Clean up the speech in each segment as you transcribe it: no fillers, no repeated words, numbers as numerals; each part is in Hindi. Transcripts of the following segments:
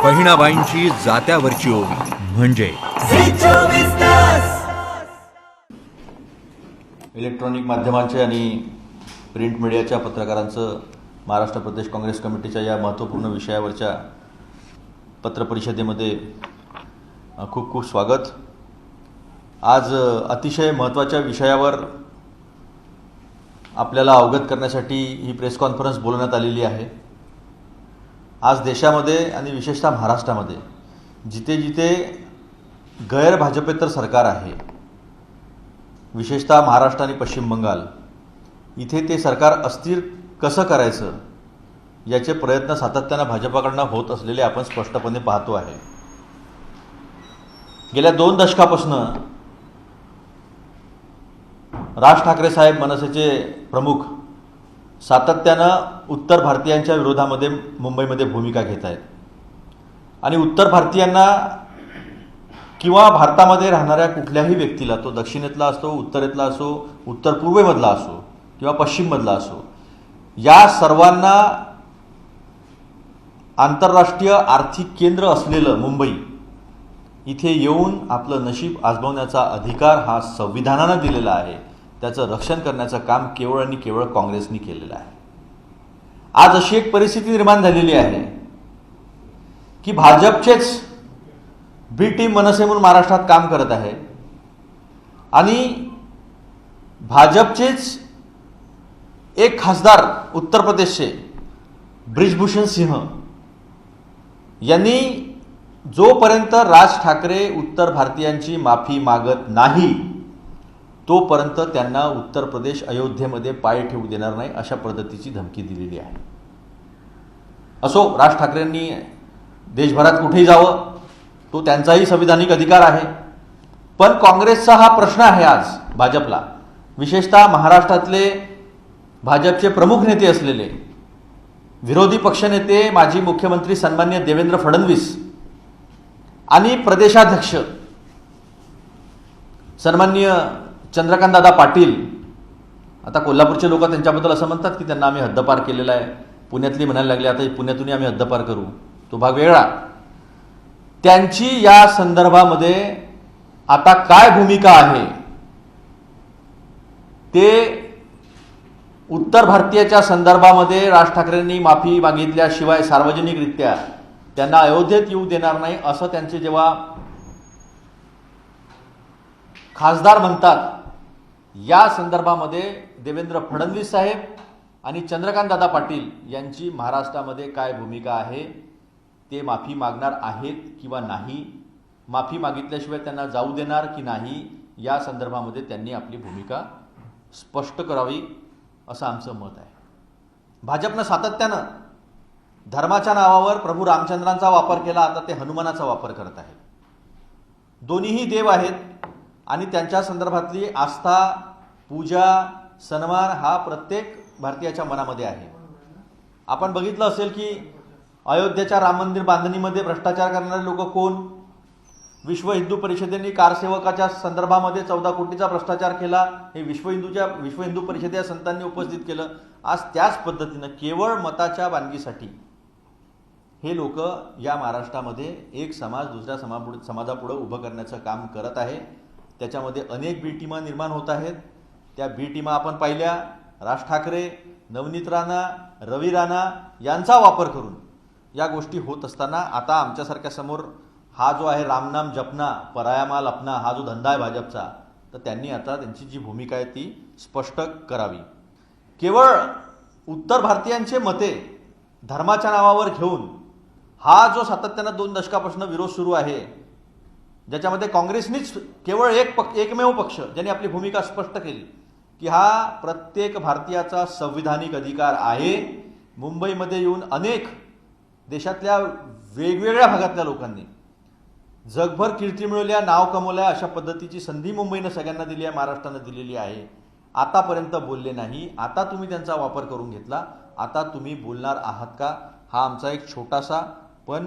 बहिणाबाईंची जात्यावरची ओवी म्हणजे इलेक्ट्रॉनिक माध्यमांचे आणि प्रिंट मीडियाच्या पत्रकारांचं महाराष्ट्र प्रदेश काँग्रेस कमिटीच्या या महत्त्वपूर्ण विषयावरच्या पत्रपरिषदेमध्ये खूप खूप स्वागत। आज अतिशय महत्त्वाच्या विषयावर आपल्याला अवगत करण्यासाठी ही प्रेस कॉन्फरन्स बोलवण्यात आलेली आहे। आज देशामध्ये आणि विशेषतः महाराष्ट्रामध्ये जिथे जिथे गैर भाजपेतर सरकार आहे, विशेषतः महाराष्ट्र आणि पश्चिम बंगाल, इथे ते सरकार अस्थिर कसं करायचं याचे प्रयत्न सातत्यानं भाजपाकडनं होत असलेले आपण स्पष्टपणे पाहतो आहे। गेल्या 2 दशकापासून राज ठाकरे साहेब मनसेचे प्रमुख सातत्यानं उत्तर भारतीयांच्या विरोधामध्ये मुंबईमध्ये भूमिका घेत आहेत आणि उत्तर भारतीयांना किंवा भारतामध्ये राहणाऱ्या कुठल्याही व्यक्तीला, तो दक्षिणेतला असो, उत्तरेतला असो, उत्तर पूर्वेमधला असो किंवा पश्चिममधला असो, या सर्वांना आंतरराष्ट्रीय आर्थिक केंद्र असलेलं मुंबई इथे येऊन आपलं नशीब आजमावण्याचा अधिकार हा संविधानानं दिलेला आहे। त्याचं रक्षण करण्याचं काम केवळ आणि केवळ काँग्रेसने केलेलं आहे। आज अशी एक परिस्थिती निर्माण झालेली आहे की भाजपचेच बी टीम मनसे म्हणून महाराष्ट्रात काम करत आहे आणि भाजपचेच एक खासदार उत्तर प्रदेशचे ब्रिजभूषण सिंह यांनी जोपर्यंत राज ठाकरे उत्तर भारतीयांची माफी मागत नाही तोपर्यंत त्यांना उत्तर प्रदेश अयोध्येमध्ये पाय ठेवू देणार नाही अशा पद्धतीची धमकी दिलेली आहे। असो, राज ठाकरेंनी देशभरात कुठेही जावं, तो त्यांचाही संविधानिक अधिकार आहे, पण काँग्रेसचा हा प्रश्न आहे आज भाजपला, विशेषतः महाराष्ट्रातले भाजपचे प्रमुख नेते असलेले विरोधी पक्षनेते माजी मुख्यमंत्री सन्माननीय देवेंद्र फडणवीस आणि प्रदेशाध्यक्ष सन्माननीय चंद्रकांतदादा पाटील। आता कोल्हापूरचे लोक त्यांच्याबद्दल असं म्हणतात की त्यांना आम्ही हद्दपार केलेला आहे, पुण्यातली म्हणायला लागले आता पुण्यातूनही आम्ही हद्दपार करू, तो भाग वेगळा। त्यांची या संदर्भामध्ये आता काय भूमिका आहे ते उत्तर भारतीयाच्या संदर्भामध्ये राज ठाकरेंनी माफी मागितल्याशिवाय सार्वजनिकरित्या त्यांना अयोध्येत येऊ देणार नाही असं त्यांचे जेव्हा खासदार म्हणतात, या संदर्भामध्ये देवेंद्र फडणवीस साहेब आणि चंद्रकांतदादा पाटील यांची महाराष्ट्रामध्ये काय भूमिका आहे, ते माफी मागणार आहेत किंवा नाही, माफी मागितल्याशिवाय त्यांना जाऊ देणार की नाही, या संदर्भामध्ये त्यांनी आपली भूमिका स्पष्ट करावी असं आमचं मत आहे। भाजपनं सातत्यानं धर्माच्या नावावर प्रभू रामचंद्रांचा वापर केला, आता ते हनुमानाचा वापर करत आहेत। दोन्हीही देव आहेत आणि त्यांच्या संदर्भातली आस्था, पूजा, सन्मान हा प्रत्येक भारतीयाच्या मनामध्ये आहे। आपण बघितलं असेल की अयोध्येच्या राम मंदिर बांधणीमध्ये भ्रष्टाचार करणारे लोक कोण? विश्व हिंदू परिषदेने कारसेवकाच्या संदर्भामध्ये 14 कोटीचा भ्रष्टाचार केला, हे विश्व हिंदू परिषदेच्या संतांनी उपस्थित केलं। आज त्याच पद्धतीनं केवळ मताच्या बांधणीसाठी हे लोक या महाराष्ट्रामध्ये एक समाज दुसऱ्या समाजापुढे उभं करण्याचं काम करत आहे। त्याच्यामध्ये अनेक बी टीमा निर्माण होत आहेत। त्या बी टीमा आपण पाहिल्या, राज ठाकरे, नवनीत राणा, रवी राणा यांचा वापर करून या गोष्टी होत असताना आता आमच्यासारख्या समोर हा जो आहे रामनाम जपना पराया माल अपना हा जो धंदा आहे भाजपचा, तर त्यांनी आता त्यांची जी भूमिका आहे ती स्पष्ट करावी। केवळ उत्तर भारतीयांचे मते धर्माच्या नावावर घेऊन हा जो सातत्यानं 2 दशकापासून विरोध सुरू आहे, ज्याच्यामध्ये काँग्रेसनीच केवळ एकमेव पक्ष ज्यांनी आपली भूमिका स्पष्ट केली की हा प्रत्येक भारतीयाचा संविधानिक अधिकार आहे। मुंबईमध्ये येऊन अनेक देशातल्या वेगवेगळ्या भागातल्या लोकांनी जगभर कीर्ती मिळवल्या, नाव कमवल्या, अशा पद्धतीची संधी मुंबईनं सगळ्यांना दिली आहे, महाराष्ट्रानं दिलेली आहे। आतापर्यंत बोलले नाही, आता तुम्ही त्यांचा वापर करून घेतला, आता तुम्ही बोलणार आहात का? हा आमचा एक छोटासा पण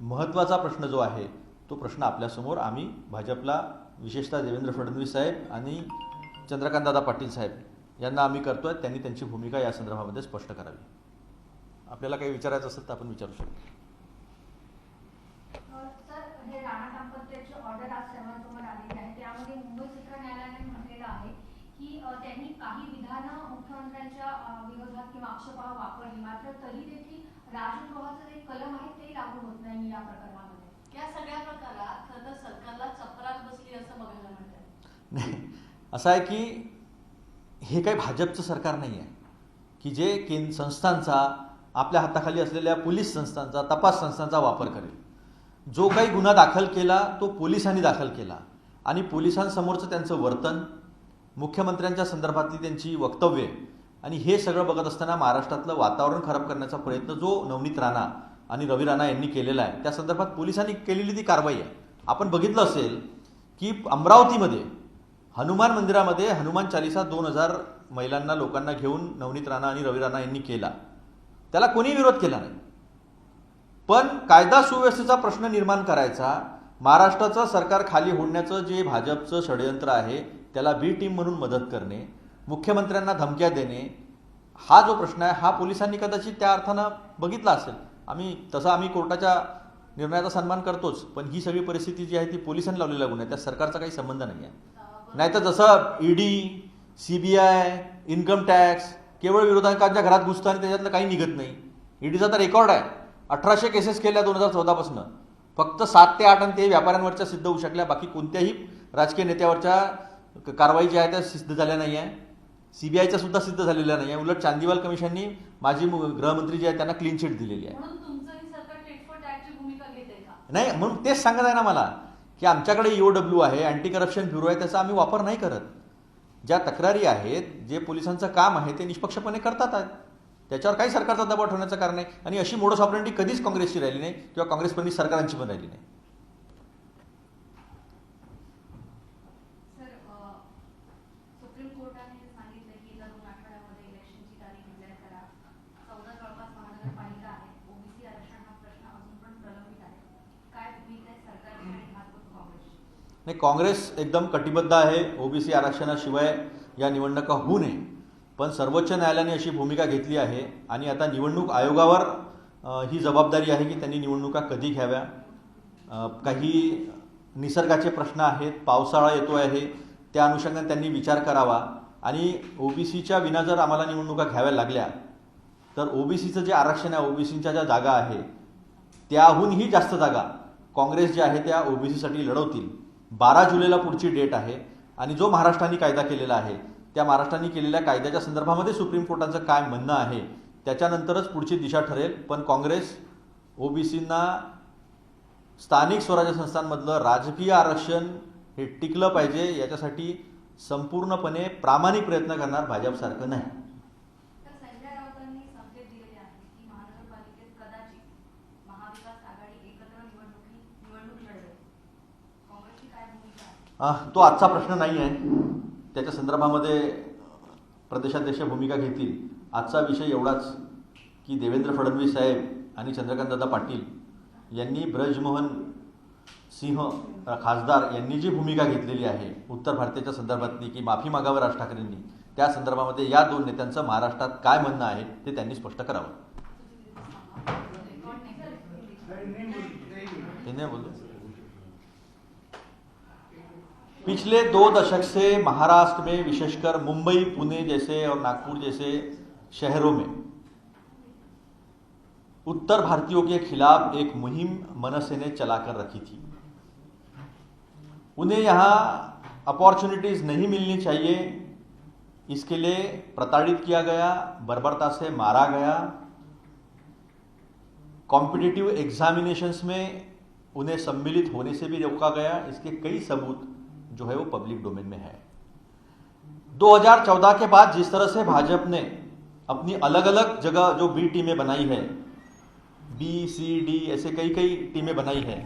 महत्त्वाचा प्रश्न जो आहे तो प्रश्न आपल्यासमोर आम्ही भाजपला, विशेषतः देवेंद्र फडणवीस साहेब आणि चंद्रकांतदादा पाटील साहेब यांना आम्ही करतोय। त्यांनी त्यांची भूमिका या संदर्भामध्ये स्पष्ट करावी। आपल्याला काही विचारायचं असेल तर आपण विचारू शकतो। ऑर्डर आज सर्वांसमोर आलेली आहे. त्यामध्ये मुंबई सत्र न्यायालयाने म्हटलेलं आहे की त्यांनी काही विधानं मुख्यमंत्र्यांच्या विरोधात किंवा आक्षेपार्ह वापरली, मात्र तरी देखील राजद्रोहाचं जे कलम आहे ते लागू होत नाही या प्रकरणामध्ये. या सगळ्या प्रकारात खरं तर सरकारला चपराक बसली असं बघायला मिळतं. नाही, असं आहे की हे काही भाजपचं सरकार नाही आहे की जे संस्थांचा, आपल्या हाताखाली असलेल्या पोलीस संस्थांचा, तपास संस्थांचा वापर करेल. जो काही गुन्हा दाखल केला तो पोलिसांनी दाखल केला आणि पोलिसांसमोरचं त्यांचं वर्तन, मुख्यमंत्र्यांच्या संदर्भातली त्यांची वक्तव्ये आणि हे सगळं बघत असताना महाराष्ट्रातलं वातावरण खराब करण्याचा प्रयत्न जो नवनीत राणा आणि रवी राणा यांनी केलेला आहे, त्या संदर्भात पोलिसांनी केलेली ती कारवाई आहे. आपण बघितलं असेल की अमरावतीमध्ये हनुमान मंदिरामध्ये हनुमान चालिसा 2000 महिलांना, लोकांना घेऊन नवनीत राणा आणि रवी राणा यांनी केला. त्याला कोणी विरोध केला नाही. पण कायदा सुव्यवस्थेचा प्रश्न निर्माण करायचा, महाराष्ट्राचं सरकार खाली होण्याचं जे भाजपचं षडयंत्र आहे त्याला बी टीम म्हणून मदत करणे, मुख्यमंत्र्यांना धमक्या देणे, हा जो प्रश्न आहे हा पोलिसांनी कदाचित त्या अर्थानं बघितला असेल. आम्ही कोर्टाच्या निर्णयाचा सन्मान करतोच, पण ही सगळी परिस्थिती जी आहे ती पोलिसांनी लावलेला गुन्हा आहे, त्या सरकारचा काही संबंध नाही आहे. नाहीतर जसं ईडी, CBI, इन्कम टॅक्स केवळ विरोधकांच्या घरात घुसतं आणि त्याच्यातलं काही निघत नाही. ईडीचा तर रेकॉर्ड आहे, 1800 केसेस केल्या 2014 पासून. फक्त 7 ते 8 आणि ते व्यापाऱ्यांवरच्या सिद्ध होऊ शकल्या, बाकी कोणत्याही राजकीय नेत्यावरच्या कारवाई ज्या आहे त्या सिद्ध झाल्या नाही आहे. CBIच्या सुद्धा सिद्ध झालेल्या नाही आहे. उलट चांदीवाल कमिशननी माजी गृहमंत्री जे आहेत त्यांना क्लीन चिट दिलेली आहे. म्हणून तुमचंही सरकार टेट फॉर टॅटची भूमिका घेते का? नाही, म्हणून तेच सांगत आहे ना मला की आमच्याकडे EOW आहे, अँटी करप्शन ब्युरो आहे, त्याचा आम्ही वापर नाही करत. ज्या तक्रारी आहेत, जे पोलिसांचं काम आहे ते निष्पक्षपणे करतात आहेत, त्याच्यावर काही सरकारचा दबाव ठेवण्याचं कारण नाही. आणि अशी मोडस ऑपरेंडी कधीच काँग्रेसची राहिली नाही किंवा काँग्रेसप्रेमी सरकारांची पण राहिली नाही. सर, सुप्रीम कोर्टाने सांगितलं की येत्या 2 आठवड्यामध्ये इलेक्शनची तारीख डिक्लेअर करा. 14 जवळपास महानगरपालिका आहे. ओबीसी आरक्षण हा प्रश्न अजून पण प्रलंबित आहे. काय भूमिका आहे सरकारची आणि भाजप काँग्रेसची? नाही, काँग्रेस एकदम कटिबद्ध आहे ओबीसी आरक्षणाशिवाय या निवडणुका होऊ नये. पण सर्वोच्च न्यायालयाने अशी भूमिका घेतली आहे आणि आता निवडणूक आयोगावर ही जबाबदारी आहे की त्यांनी निवडणुका कधी घ्याव्या. काही निसर्गाचे प्रश्न आहेत, पावसाळा येतो आहे, त्या अनुषंगाने त्यांनी विचार करावा. आणि ओबीसीच्या विना जर आम्हाला निवडणुका घ्याव्या लागल्या तर ओबीसीचं जे आरक्षण आहे, ओबीसीच्या ज्या जागा आहे त्याहूनही जास्त जागा काँग्रेस ज्या आहे त्या ओबीसीसाठी लढवतील. 12 जुलैला पुढची डेट आहे आणि जो महाराष्ट्राने कायदा केलेला आहे त्या महाराष्ट्राने केलेल्या कायद्याच्या संदर्भामध्ये सुप्रीम कोर्टाचं काय म्हणणं आहे त्याच्यानंतरच पुढची दिशा ठरेल. पण काँग्रेस ओबीसींना स्थानिक स्वराज्य संस्थांमधलं राजकीय आरक्षण हे टिकलं पाहिजे याच्यासाठी संपूर्णपणे प्रामाणिक प्रयत्न करणार, भाजपसारखं नाही. तर संजय राऊतांनी संकेत दिलेले आहेत की महानगरपालिकेत कदाचित महाविकास आघाडी एकत्र निवडणूक लढवेल. काँग्रेसची काय भूमिका आहे? तो आजचा प्रश्न नाही आहे, त्याच्या संदर्भामध्ये प्रदेशाध्यक्ष भूमिका घेतील. आजचा विषय एवढाच की देवेंद्र फडणवीस साहेब आणि चंद्रकांतदादा पाटील यांनी ब्रजमोहन सिंह खासदार यांनी जी भूमिका घेतलेली आहे उत्तर भारताच्या संदर्भातली की माफी मागावं राज ठाकरेंनी, त्या संदर्भामध्ये या 2 नेत्यांचं महाराष्ट्रात काय म्हणणं आहे ते त्यांनी स्पष्ट करावं. पिछले 2 दशक से महाराष्ट्र में विशेषकर मुंबई, पुणे जैसे और नागपुर जैसे शहरों में उत्तर भारतीयों के खिलाफ एक मुहिम मनसे ने चलाकर रखी थी. उन्हें यहाँ अपॉर्चुनिटीज नहीं मिलनी चाहिए, इसके लिए प्रताड़ित किया गया, बर्बरता से मारा गया. कॉम्पिटिटिव एग्जामिनेशंस में उन्हें सम्मिलित होने से भी रोका गया. इसके कई सबूत जो है वो पब्लिक डोमेन में है. 2014 के बाद जिस तरह से भाजपा ने अपनी अलग अलग जगह जो बी टीमें बनाई है, बी सी डी ऐसे कई टीमें बनाई है,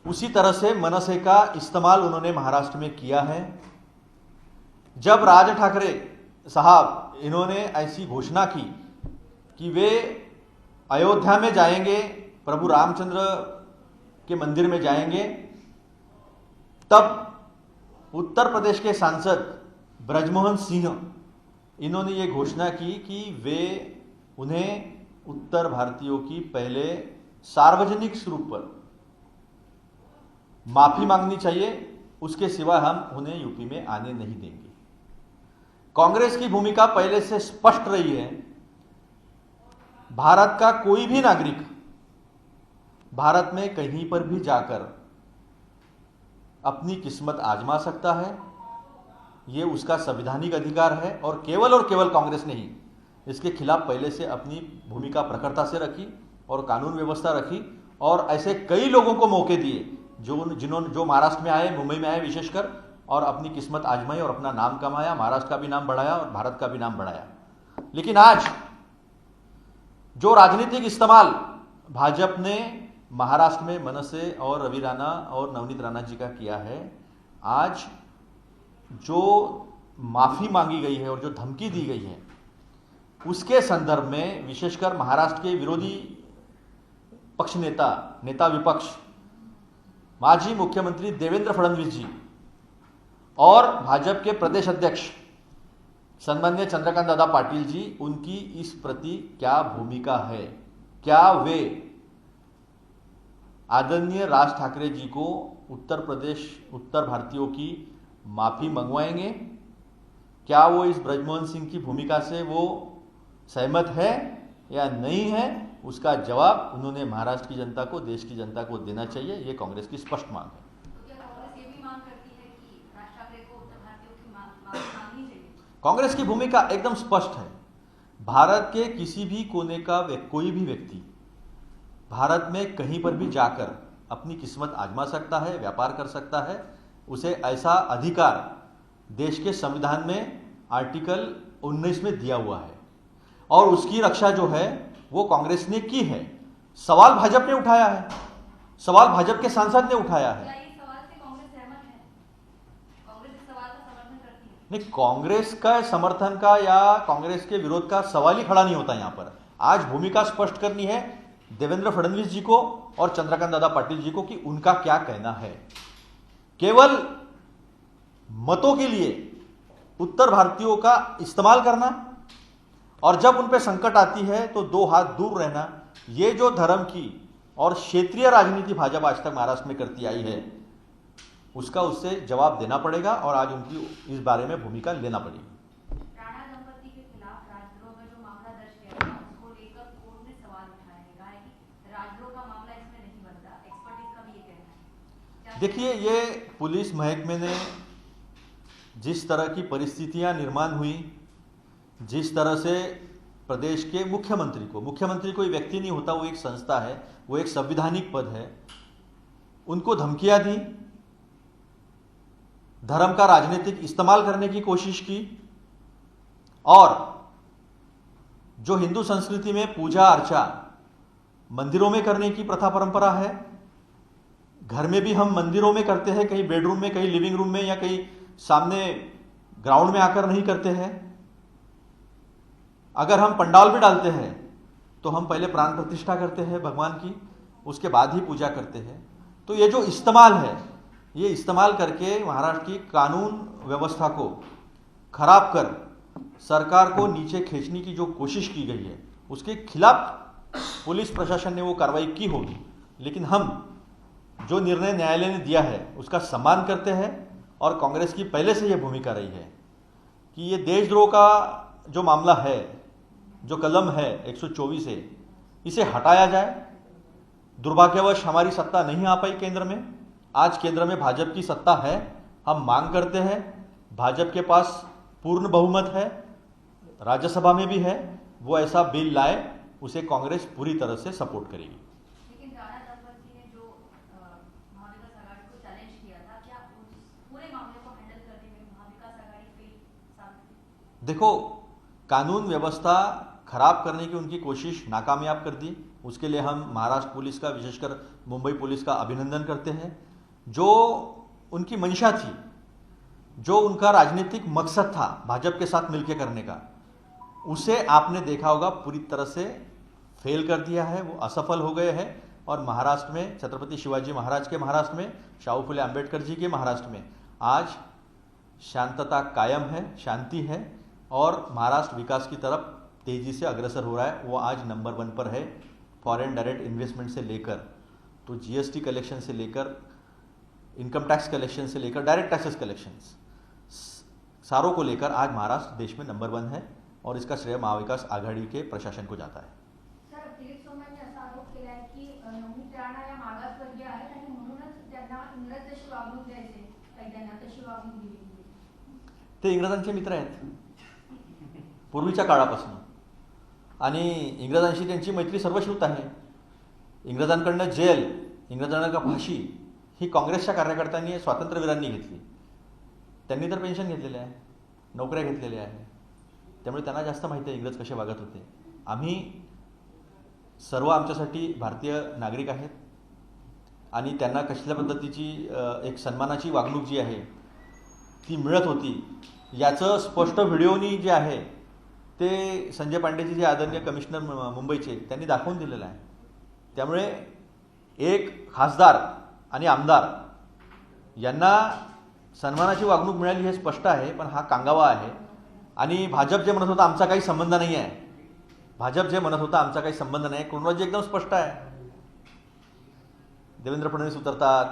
उसी तरह से मनसे का इस्तेमाल उन्होंने महाराष्ट्र में किया है. जब राज ठाकरे साहब इन्होंने ऐसी घोषणा की कि वे अयोध्या में जाएंगे, प्रभु रामचंद्र के मंदिर में जाएंगे, तब उत्तर प्रदेश के सांसद ब्रजमोहन सिंह इन्होंने ये घोषणा की कि वे उन्हें उत्तर भारतीयों की पहले सार्वजनिक स्वरूप पर माफी मांगनी चाहिए, उसके सिवा हम उन्हें यूपी में आने नहीं देंगे। कांग्रेस की भूमिका पहले से स्पष्ट रही है। भारत का कोई भी नागरिक भारत में कहीं पर भी जाकर अपनी किस्मत आजमा सकता है, ये उसका संवैधानिक अधिकार है। और केवल कांग्रेस ने ही इसके खिलाफ पहले से अपनी भूमिका प्रखरता से रखी और कानून व्यवस्था रखी, और ऐसे कई लोगों को मौके दिए जो महाराष्ट्र में आए, मुंबई में आए विशेषकर, और अपनी किस्मत आजमाई और अपना नाम कमाया, महाराष्ट्र का भी नाम बढ़ाया और भारत का भी नाम बढ़ाया। लेकिन आज जो राजनीतिक इस्तेमाल भाजपा ने महाराष्ट्र में मनसे और रवि राणा और नवनीत राणा जी का किया है, आज जो माफी मांगी गई है और जो धमकी दी गई है, उसके संदर्भ में विशेषकर महाराष्ट्र के विरोधी पक्ष नेता विपक्ष माजी मुख्यमंत्री देवेंद्र फडणवीस जी और भाजपा के प्रदेश अध्यक्ष सन्माननीय चंद्रकांत दादा पाटिल जी, उनकी इस प्रति क्या भूमिका है? क्या वे आदरणीय राज ठाकरे जी को उत्तर भारतीयों की माफी मंगवाएंगे? क्या वो इस ब्रजमोहन सिंह की भूमिका से वो सहमत है या नहीं है? उसका जवाब उन्होंने महाराष्ट्र की जनता को, देश की जनता को देना चाहिए। ये कांग्रेस की स्पष्ट मांग है। तो क्या कांग्रेस ये भी मांग करती है कि राज ठाकरे को उत्तर भारतीयों की माफी मांगनी चाहिए? कांग्रेस की भूमिका एकदम स्पष्ट है। भारत के किसी भी कोने का कोई भी व्यक्ति भारत में कहीं पर भी जाकर अपनी किस्मत आजमा सकता है, व्यापार कर सकता है। उसे ऐसा अधिकार देश के संविधान में आर्टिकल 19 में दिया हुआ है, और उसकी रक्षा जो है वो कांग्रेस ने की है। सवाल भाजपा ने उठाया है, सवाल भाजपा के सांसद ने उठाया है। क्या इस सवाल से कांग्रेस सहमत है? कांग्रेस इस सवाल का समर्थन करती है? नहीं, कांग्रेस का समर्थन का या कांग्रेस के विरोध का सवाल ही खड़ा नहीं होता यहां पर। आज भूमिका स्पष्ट करनी है देवेंद्र फडणवीस जी को और चंद्रकांत दादा पाटिल जी को कि उनका क्या कहना है। केवल मतों के लिए उत्तर भारतीयों का इस्तेमाल करना और जब उन पे संकट आती है तो दो हाथ दूर रहना, ये जो धर्म की और क्षेत्रीय राजनीति भाजपा आज तक महाराष्ट्र में करती आई है, उसका उससे जवाब देना पड़ेगा और आज उनकी इस बारे में भूमिका लेना पड़ेगी। राणा दंपति के खिलाफ राजद्रोह का जो मामला दर्ज किया था, उसको लेकर कोर्ट ने सवाल उठाया है, कहा है कि राजद्रोह का मामला इसमें नहीं बनता। एक्सपर्टीज का भी ये कहना है। देखिए, ये पुलिस महकमे ने जिस तरह की परिस्थितियां निर्माण हुई, जिस तरह से प्रदेश के मुख्यमंत्री कोई व्यक्ति नहीं होता, वो एक संस्था है, वो एक संवैधानिक पद है, उनको धमकियां दी, धर्म का राजनीतिक इस्तेमाल करने की कोशिश की, और जो हिंदू संस्कृति में पूजा अर्चा मंदिरों में करने की प्रथा परंपरा है, घर में भी हम मंदिरों में करते हैं, कहीं बेडरूम में, कहीं लिविंग रूम में, या कहीं सामने ग्राउंड में आकर नहीं करते हैं। अगर हम पंडाल भी डालते हैं तो हम पहले प्राण प्रतिष्ठा करते हैं भगवान की, उसके बाद ही पूजा करते हैं। तो ये जो इस्तेमाल है, ये इस्तेमाल करके महाराष्ट्र की कानून व्यवस्था को खराब कर सरकार को नीचे खींचने की जो कोशिश की गई है, उसके खिलाफ पुलिस प्रशासन ने वो कार्रवाई की होगी। लेकिन हम जो निर्णय न्यायालय ने दिया है उसका सम्मान करते हैं, और कांग्रेस की पहले से यह भूमिका रही है कि ये देशद्रोह का जो मामला है, जो कलम है 124 है, इसे हटाया जाए। दुर्भाग्यवश हमारी सत्ता नहीं आ पाई केंद्र में। आज केंद्र में भाजपा की सत्ता है। हम मांग करते हैं, भाजपा के पास पूर्ण बहुमत है, राज्यसभा में भी है, वो ऐसा बिल लाए, उसे कांग्रेस पूरी तरह से सपोर्ट करेगी। लेकिन राणा दंपति ने जो महाविकास आघाड़ी को चैलेंज किया था, क्या उस पूरे मामले को हैंडल करने में महाविकास आघाड़ी फेल साबित हुई? देखो, कानून व्यवस्था खराब करने की उनकी कोशिश नाकामयाब कर दी। उसके लिए हम महाराष्ट्र पुलिस का, विशेषकर मुंबई पुलिस का अभिनंदन करते हैं। जो उनकी मंशा थी, जो उनका राजनीतिक मकसद था भाजपा के साथ मिलकर करने का, उसे आपने देखा होगा पूरी तरह से फेल कर दिया है, वो असफल हो गए हैं। और महाराष्ट्र में छत्रपति शिवाजी महाराज के महाराष्ट्र में, शाहू फुले आंबेडकर जी के महाराष्ट्र में आज शांतता कायम है, शांति है, और महाराष्ट्र विकास की तरफ तेजी से अग्रसर हो रहा है। वो आज नंबर 1 पर है, फॉरेन डायरेक्ट इन्वेस्टमेंट से लेकर तो जीएसटी कलेक्शन से लेकर इनकम टैक्स कलेक्शन से लेकर डायरेक्ट टैक्सेस कलेक्शंस सारों को लेकर आज महाराष्ट्र देश में नंबर 1 है और इसका श्रेय महाविकास आघाडी के प्रशासन को जाता है. सर, दिलीप सोमय्यांनी असा आरोप केला आहे की नवनीत राणा या मागासवर्गीय आहेत आणि म्हणूनच त्यांना इंग्रज जशी वागणूक द्यायचे कैद्यांना तशी वागणूक दिली. ते इंग्रजांचे मित्र आहेत पूर्वीच्या काळापासून आणि इंग्रजांशी त्यांची मैत्री सर्वश्रुत आहे. इंग्रजांकडनं जेल, इंग्रजांना फाशी ही काँग्रेसच्या कार्यकर्त्यांनी, स्वातंत्र्यवीरांनी घेतली. त्यांनी तर पेन्शन घेतलेले आहे, नोकऱ्या घेतलेल्या आहे. त्यामुळे त्यांना जास्त माहिती आहे इंग्रज कसे वागत होते. आम्ही सर्व आमच्यासाठी भारतीय नागरिक आहेत आणि त्यांना कसल्या पद्धतीची एक सन्मानाची वागणूक जी आहे ती मिळत होती याचं स्पष्ट व्हिडिओनी जे आहे ते संजय पांडेजी जे आदरणीय कमिशनर मुंबईचे त्यांनी दाखवून दिलेलं आहे. त्यामुळे एक खासदार आणि आमदार यांना सन्मानाची वागणूक मिळाली हे स्पष्ट आहे. पण हा कांगावा आहे आणि भाजप जे म्हणत होता आमचा काही संबंध नाही आहे, भाजप जे म्हणत होता आमचा काही संबंध नाही, क्रोनॉलॉजी एकदम स्पष्ट आहे. देवेंद्र फडणवीस उतरतात,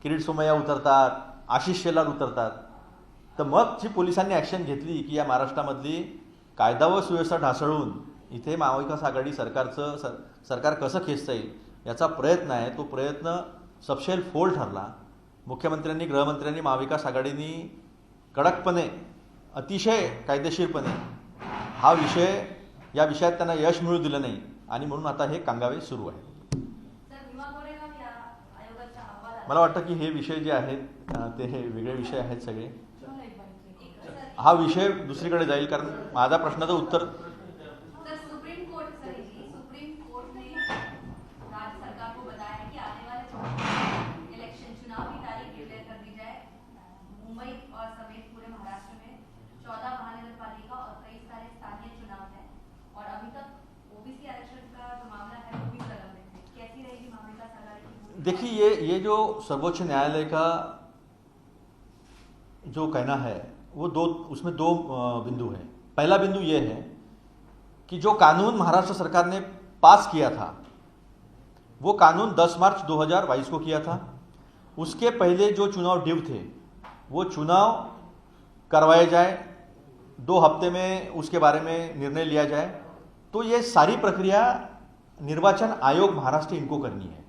किरीट सोमय्या उतरतात, आशिष शेलार उतरतात. तर मग जी पोलिसांनी ॲक्शन घेतली की या महाराष्ट्रामधली कायदा व सुव्यवस्था ढासळून इथे महाविकास आघाडी सरकार कसं खेचता येईल याचा प्रयत्न आहे. तो प्रयत्न सबशेल फोल ठरला. मुख्यमंत्र्यांनी, गृहमंत्र्यांनी, महाविकास आघाडीनी कडकपणे, अतिशय कायदेशीरपणे या विषयात त्यांना यश मिळू दिलं नाही आणि म्हणून आता हे कांगावे सुरू आहे. सर, भीमा कोरेगाव या आयोगाच्या अहवालात मला वाटतं की हे विषय जे आहेत ते हे वेगळे विषय आहेत सगळे. एक हा विषय दुसरीकडे जाईल कारण माझा प्रश्नाचं उत्तर सर, सुप्रीम कोर्ट ने राज्य सरकार को बताया है कि आने वाले इलेक्शन चुनाव की तारीख डिक्लेयर कर दी जाए. मुंबई और समेत पूरे महाराष्ट्र में 14 महानगर पालिका और कई सारे स्थानीय चुनाव हैं और अभी तक ओबीसी आरक्षण का जो मामला है वो भी प्रलंबित है. कैसी रहेगी महाविकास आघाड़ी की? देखिए ये जो सर्वोच्च न्यायालय का जो कहना है वो उसमें दो बिंदु हैं. पहला बिंदु ये है कि जो कानून महाराष्ट्र सरकार ने पास किया था वो कानून 10 मार्च 2022 को किया था. उसके पहले जो चुनाव ड्यू थे वो चुनाव करवाए जाए, 2 हफ्ते में उसके बारे में निर्णय लिया जाए. तो ये सारी प्रक्रिया निर्वाचन आयोग महाराष्ट्र इनको करनी है.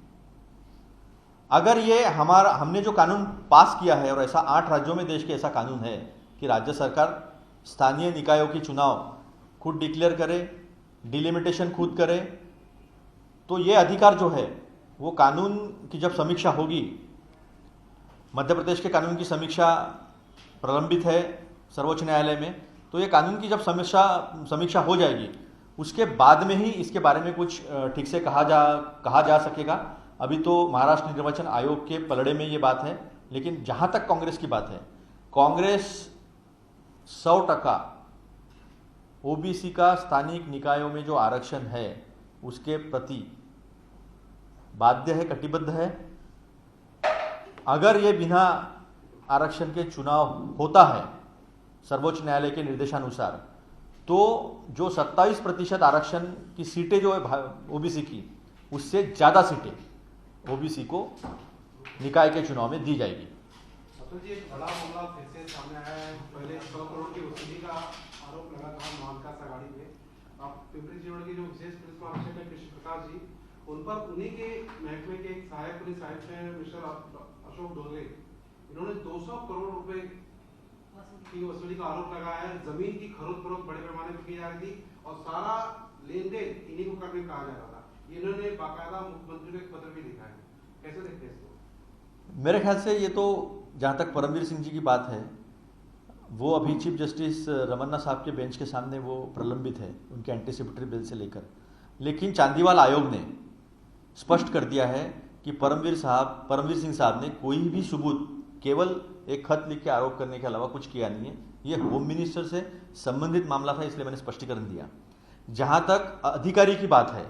अगर ये हमने जो कानून पास किया है और ऐसा 8 राज्यों में देश के ऐसा कानून है कि राज्य सरकार स्थानीय निकायों की चुनाव खुद डिक्लेयर करे, डिलिमिटेशन खुद करे, तो ये अधिकार जो है वो कानून की जब समीक्षा होगी, मध्य प्रदेश के कानून की समीक्षा प्रलंबित है सर्वोच्च न्यायालय में, तो ये कानून की जब समीक्षा हो जाएगी उसके बाद में ही इसके बारे में कुछ ठीक से कहा जा सकेगा. अभी तो महाराष्ट्र निर्वाचन आयोग के पलड़े में ये बात है. लेकिन जहाँ तक कांग्रेस की बात है, कांग्रेस 100% ओबीसी का स्थानिक निकायों में जो आरक्षण है उसके प्रति बाध्य है, कटिबद्ध है. अगर ये बिना आरक्षण के चुनाव होता है सर्वोच्च न्यायालय के निर्देशानुसार, तो जो 27% आरक्षण की सीटें जो है ओबीसी की, उससे ज़्यादा सीटें ओबीसी को निकाय के चुनाव में दी जाएगी. अतुल जी, एक बड़ा मामला फिर से सामने आया है. पहले 100 करोड़ की वसूली का आरोप लगा था महाविकास आघाड़ी पे. अब पिंपरी चिंचवड़ के जो विशेष पुलिस महानिरीक्षक है कृष्ण प्रकाश जी, उन पर उन्हीं के महकमे के एक सहायक पुलिस आयुक्त हैं मिस्टर अशोक डोले, इन्होंने 200 करोड़ रुपए की वसूली का आरोप लगाया है. जमीन की खरीद फरोख्त बड़े पैमाने पर की जा रही थी और सारा लेन देन इन्हीं को करने कहा जा रहा था. इन्होंने बाकायदा मुख्यमंत्री को एक पत्र भी लिखा है. कैसे देखते हैं इसको? मेरे ख्याल से ये तो जहाँ तक परमवीर सिंह जी की बात है वो अभी चीफ जस्टिस रमन्ना साहब के बेंच के सामने वो प्रलंबित है उनके एंटीसिपेटरी बिल से लेकर. लेकिन चांदीवाल आयोग ने स्पष्ट कर दिया है कि परमवीर सिंह साहब ने कोई भी सबूत, केवल एक खत लिख के आरोप करने के अलावा कुछ किया नहीं है. ये होम मिनिस्टर से संबंधित मामला था, इसलिए मैंने स्पष्टीकरण दिया. जहाँ तक अधिकारी की बात है,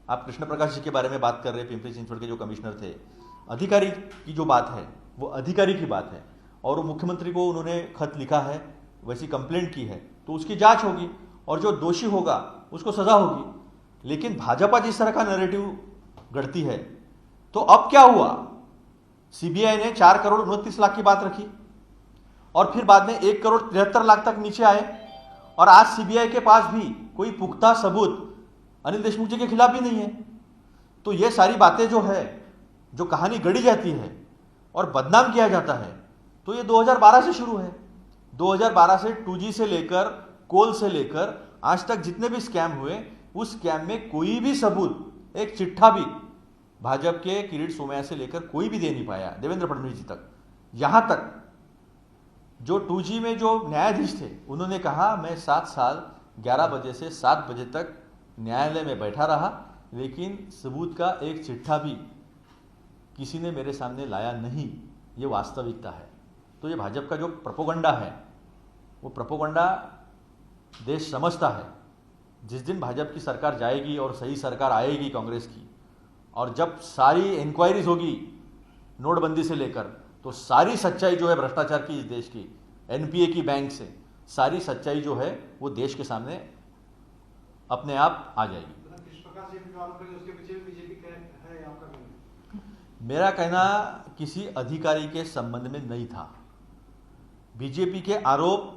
आप कृष्ण प्रकाश जी के बारे में बात कर रहे हैं, पिंपरी चिंचवड़ के जो कमिश्नर थे, अधिकारी की जो बात है वो अधिकारी की बात है और वो मुख्यमंत्री को उन्होंने खत लिखा है, वैसी कंप्लेंट की है, तो उसकी जांच होगी और जो दोषी होगा उसको सजा होगी. लेकिन भाजपा जिस तरह का नैरेटिव गढ़ती है, तो अब क्या हुआ सीबीआई ने 4 करोड़ 29 लाख की बात रखी और फिर बाद में 1 करोड़ 73 लाख तक नीचे आए और आज सीबीआई के पास भी कोई पुख्ता सबूत अनिल देशमुख जी के खिलाफ भी नहीं है। तो ये सारी बातें जो है, जो कहानी गढ़ी जाती है और बदनाम किया जाता है, तो ये 2012 से शुरू है। 2012 से 2G से लेकर कोल से लेकर आज तक जितने भी स्कैम हुए, उस स्कैम में कोई भी सबूत, एक चिट्ठा भी भाजपा के किरीट सोमैया से लेकर कोई भी दे नहीं पाया देवेंद्र फडणवीस जी तक। यहां तक जो 2G में जो न्यायाधीश थे, उन्होंने कहा मैं 7 साल 11 बजे से 7 बजे तक न्यायालय में बैठा रहा, लेकिन सबूत का एक चिट्ठा भी किसी ने मेरे सामने लाया नहीं। ये वास्तविकता है। तो ये भाजपा का जो प्रोपोगंडा है, वो प्रोपोगंडा देश समझता है। जिस दिन भाजपा की सरकार जाएगी और सही सरकार आएगी कांग्रेस की, और जब सारी इंक्वायरीज होगी नोटबंदी से लेकर, तो सारी सच्चाई जो है भ्रष्टाचार की इस देश की, एनपीए की बैंक से, सारी सच्चाई जो है वो देश के सामने अपने आप आ जाएगी। कृष्ण प्रकाश जी का आरोप है, उसके पीछे भी बीजेपी है, आपका कहना? मेरा कहना किसी अधिकारी के संबंध में नहीं था। बीजेपी के आरोप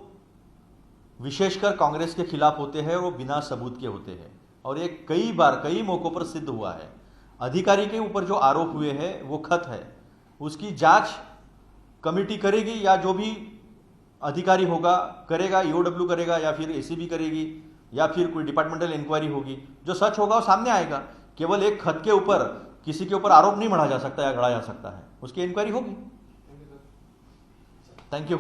विशेषकर कांग्रेस के खिलाफ होते हैं, वो बिना सबूत के होते हैं और ये कई बार कई मौकों पर सिद्ध हुआ है। अधिकारी के ऊपर जो आरोप हुए हैं वो खत है, उसकी जांच कमेटी करेगी या जो भी अधिकारी होगा करेगा, ईओडब्ल्यू करेगा या फिर एसीबी करेगी या फिर कोई डिपार्टमेंटल इंक्वायरी होगी। जो सच होगा वो सामने आएगा। केवल एक खत के ऊपर किसी के ऊपर आरोप नहीं मढ़ा जा सकता या गढ़ा जा सकता है, उसकी इंक्वायरी होगी। Thank you.